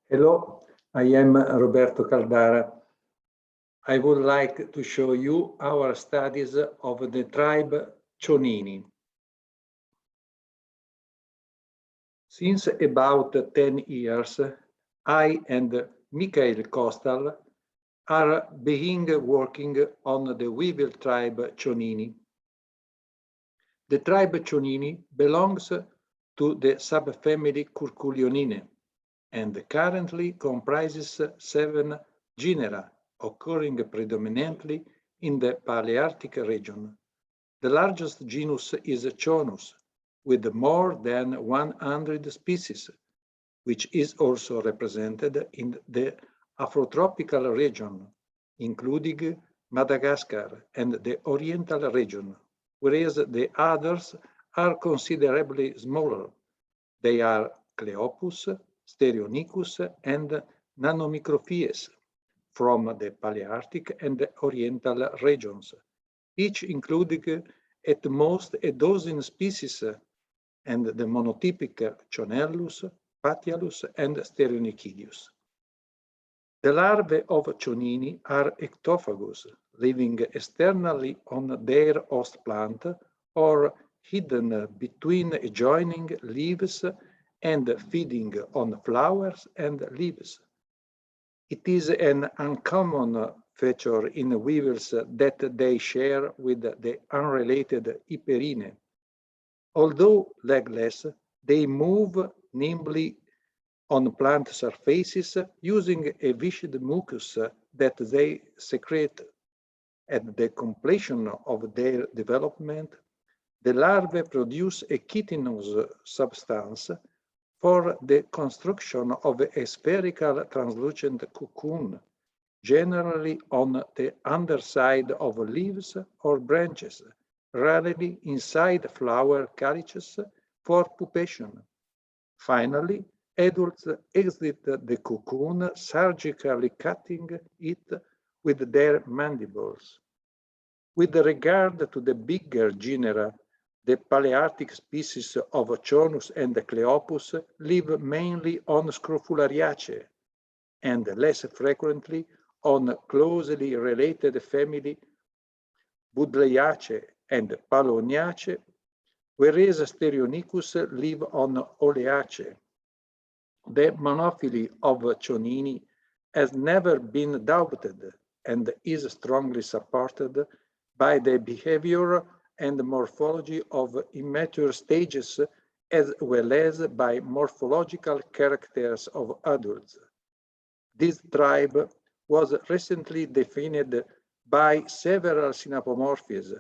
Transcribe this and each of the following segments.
Hello, I am Roberto Caldara. I would like to show you our studies of the tribe Chonini. Since about 10 years, I and Michael Kostal are working on the Weevil tribe Chonini. The tribe Chonini belongs to the subfamily Curculionine and currently comprises 7 genera occurring predominantly in the Palearctic region. The largest genus is Chonus, with more than 100 species, which is also represented in the Afrotropical region, including Madagascar and the Oriental region, whereas the others are considerably smaller. They are Cleopus, Stereonychus, and Nanomicrophyes from the Palearctic and the Oriental regions, each including at most a dozen species, and the monotypic Chonellus, Patialus, and Stereonychidius. The larvae of Chonini are ectophagous, living externally on their host plant or hidden between adjoining leaves and feeding on flowers and leaves. It is an uncommon feature in weevils that they share with the unrelated Hyperine. Although legless, they move nimbly on plant surfaces using a viscid mucus that they secrete. At the completion of their development, the larvae produce a chitinous substance for the construction of a spherical translucent cocoon, generally on the underside of leaves or branches, rarely inside flower calyces for pupation. Finally, adults exit the cocoon, surgically cutting it with their mandibles. With regard to the bigger genera, the Palearctic species of Chonus and Cleopus live mainly on Scrofulariaceae and less frequently on closely related family Budleiaceae and Paulowniaceae, whereas Stereonychus live on Oleaceae. The monophyly of Chonini has never been doubted and is strongly supported by the behavior and morphology of immature stages, as well as by morphological characters of adults. This tribe was recently defined by several synapomorphies,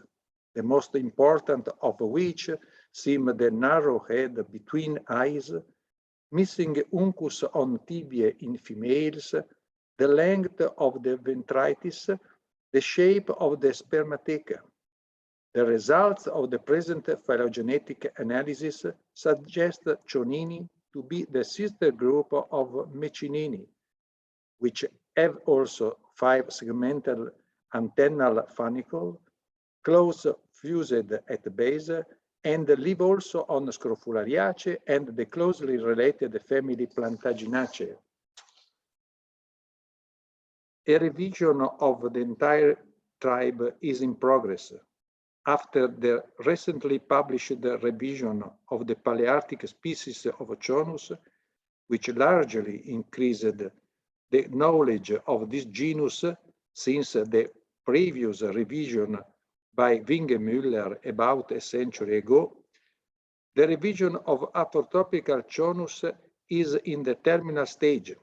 the most important of which seem the narrow head between eyes, missing uncus on tibiae in females, the length of the ventritis, the shape of the spermatheca. The results of the present phylogenetic analysis suggest Chonini to be the sister group of Mechinini, which have also 5 segmental antennal funicle, close fused at the base, and live also on Scrofulariaceae and the closely related family Plantaginaceae. A revision of the entire tribe is in progress. After the recently published revision of the Palearctic species of Chonus, which largely increased the knowledge of this genus since the previous revision by Wingemüller about a century ago, the revision of Apotropical Chonus is in the terminal stage.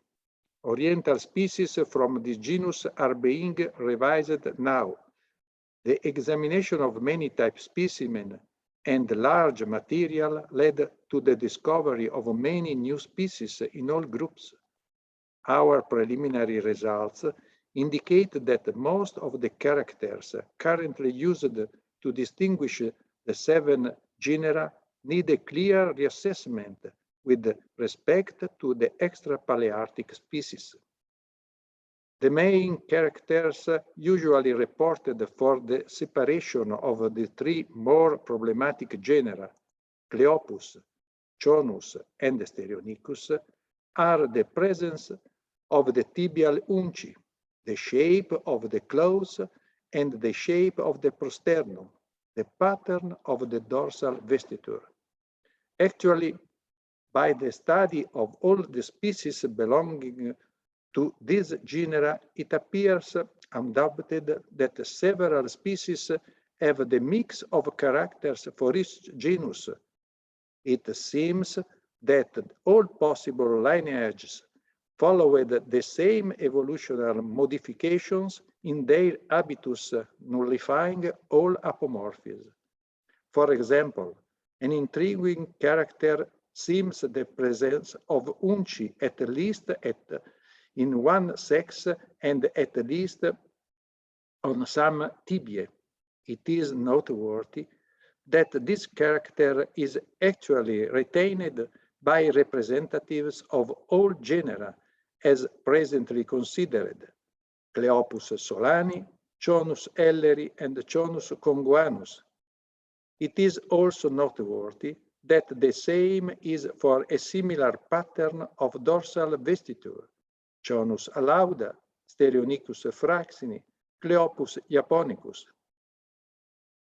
Oriental species from this genus are being revised now. The examination of many type specimens and large material led to the discovery of many new species in all groups. Our preliminary results indicate that most of the characters currently used to distinguish the 7 genera need a clear reassessment with respect to the extra-Palearctic species. The main characters usually reported for the separation of the 3 more problematic genera, Cleopus, Chonus, and Stereonychus, are the presence of the tibial unci, the shape of the claws, and the shape of the prosternum, the pattern of the dorsal vestiture. Actually, by the study of all the species belonging to this genera, it appears undoubted that several species have the mix of characters for each genus. It seems that all possible lineages followed the same evolutionary modifications in their habitus, nullifying all apomorphism. For example, an intriguing character seems the presence of unci at least in one sex and at least on some tibiae. It is noteworthy that this character is actually retained by representatives of all genera as presently considered: Cleopus solani, Chonus elleri, and Chonus conguanus. It is also noteworthy that the same is for a similar pattern of dorsal vestiture: Chonus alauda, Stereonychus fraxini, Cleopus japonicus.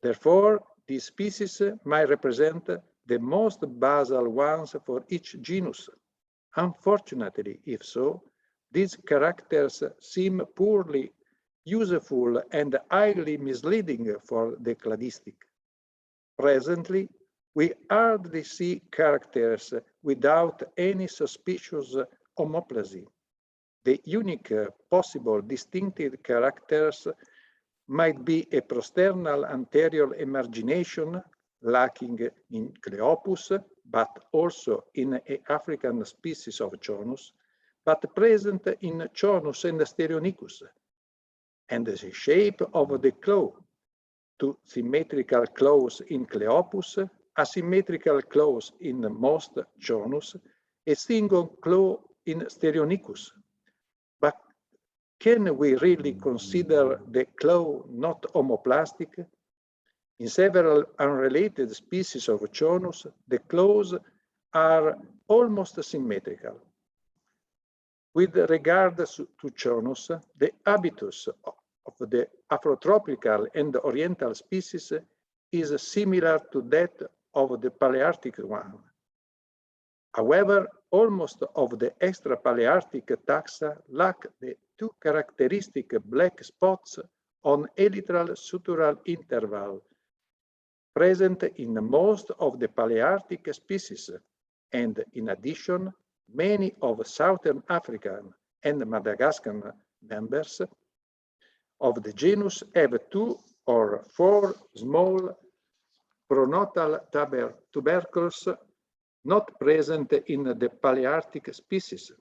Therefore, these species might represent the most basal ones for each genus. Unfortunately, if so, these characters seem poorly useful and highly misleading for the cladistic. Presently, we hardly see characters without any suspicious homoplasy. The unique possible distinctive characters might be a prosternal anterior emargination lacking in Cleopus, but also in an African species of Chonus, but present in Chonus and Stereonychus, and the shape of the claw, two symmetrical claws in Cleopus, asymmetrical claws in most Chonus, a single claw in Stereonychus. But can we really consider the claw not homoplastic? In several unrelated species of Chonus, the claws are almost symmetrical. With regard to Chonus, the habitus of the Afrotropical and Oriental species is similar to that of the Palearctic one. However, almost of the extra-Palearctic taxa lack the two characteristic black spots on elytral sutural interval present in most of the Palearctic species, and in addition, many of Southern African and Madagascar members of the genus have 2 or 4 small pronotal tubercles not present in the Palearctic species.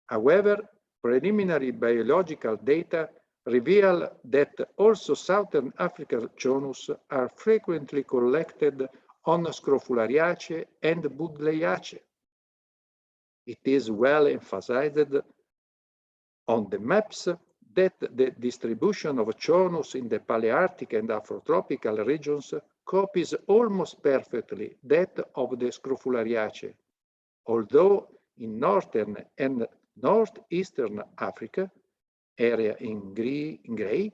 However, preliminary biological data reveal that also Southern African Chonus are frequently collected on Scrofulariaceae and Budleiaceae. It is well emphasized on the maps that the distribution of Chonus in the Palearctic and Afrotropical regions copies almost perfectly that of the Scrofulariaceae, although in northern and northeastern Africa, area in gray,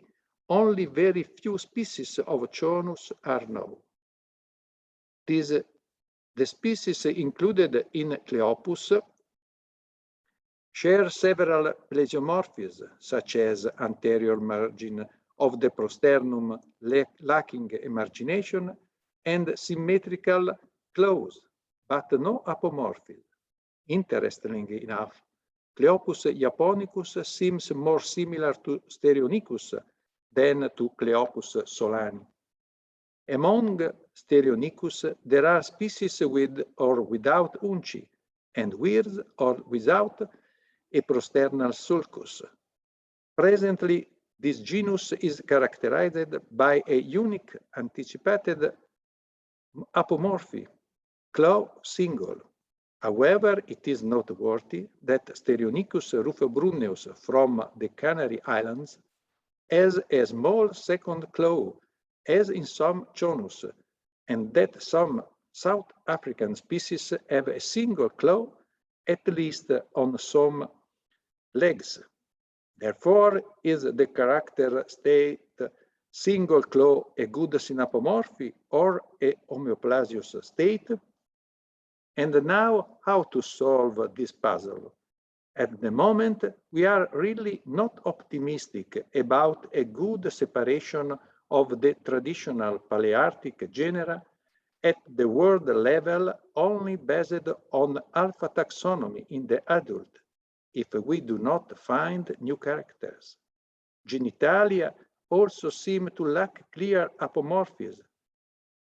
only very few species of Chonus are known. The species included in Cleopus share several plesiomorphisms, such as anterior margin of the prosternum lacking emargination and symmetrical claws, but no apomorphism. Interestingly enough, Cleopus japonicus seems more similar to Stereonychus than to Cleopus solani. Among Stereonychus, there are species with or without unci, and with or without a prosternal sulcus. Presently, this genus is characterized by a unique anticipated apomorphy, claw single. However, it is noteworthy that Stereonychus rufobruneus from the Canary Islands has a small second claw, as in some Chonus, and that some South African species have a single claw at least on some legs. Therefore, is the character state single claw a good synapomorphy or a homeoplasius state? And now, how to solve this puzzle? At the moment, we are really not optimistic about a good separation of the traditional Palearctic genera at the world level only based on alpha taxonomy in the adult, if we do not find new characters. Genitalia also seem to lack clear apomorphism.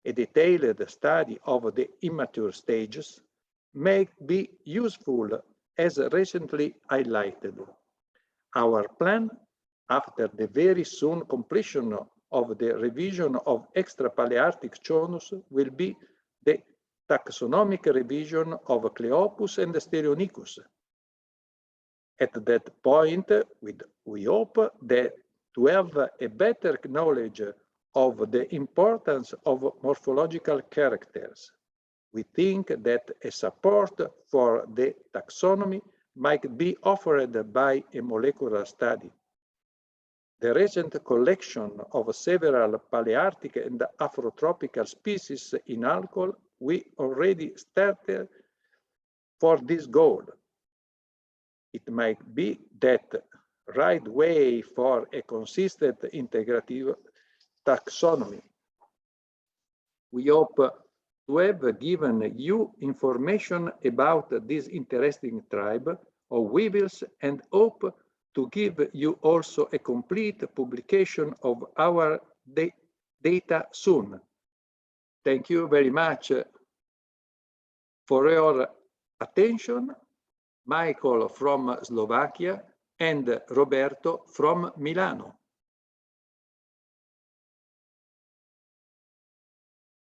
A detailed study of the immature stages may be useful, as recently highlighted. Our plan, after the very soon completion of the revision of extra-Palearctic Chonus, will be the taxonomic revision of Cleopus and Stereonychus. At that point, we hope that to have a better knowledge of the importance of morphological characters. We think that a support for the taxonomy might be offered by a molecular study. The recent collection of several Palearctic and Afrotropical species in alcohol, we already started for this goal. It might be that right way for a consistent integrative taxonomy. We hope to have given you information about this interesting tribe of weevils and hope to give you also a complete publication of our data soon. Thank you very much for your attention. Michael from Slovakia and Roberto from Milano.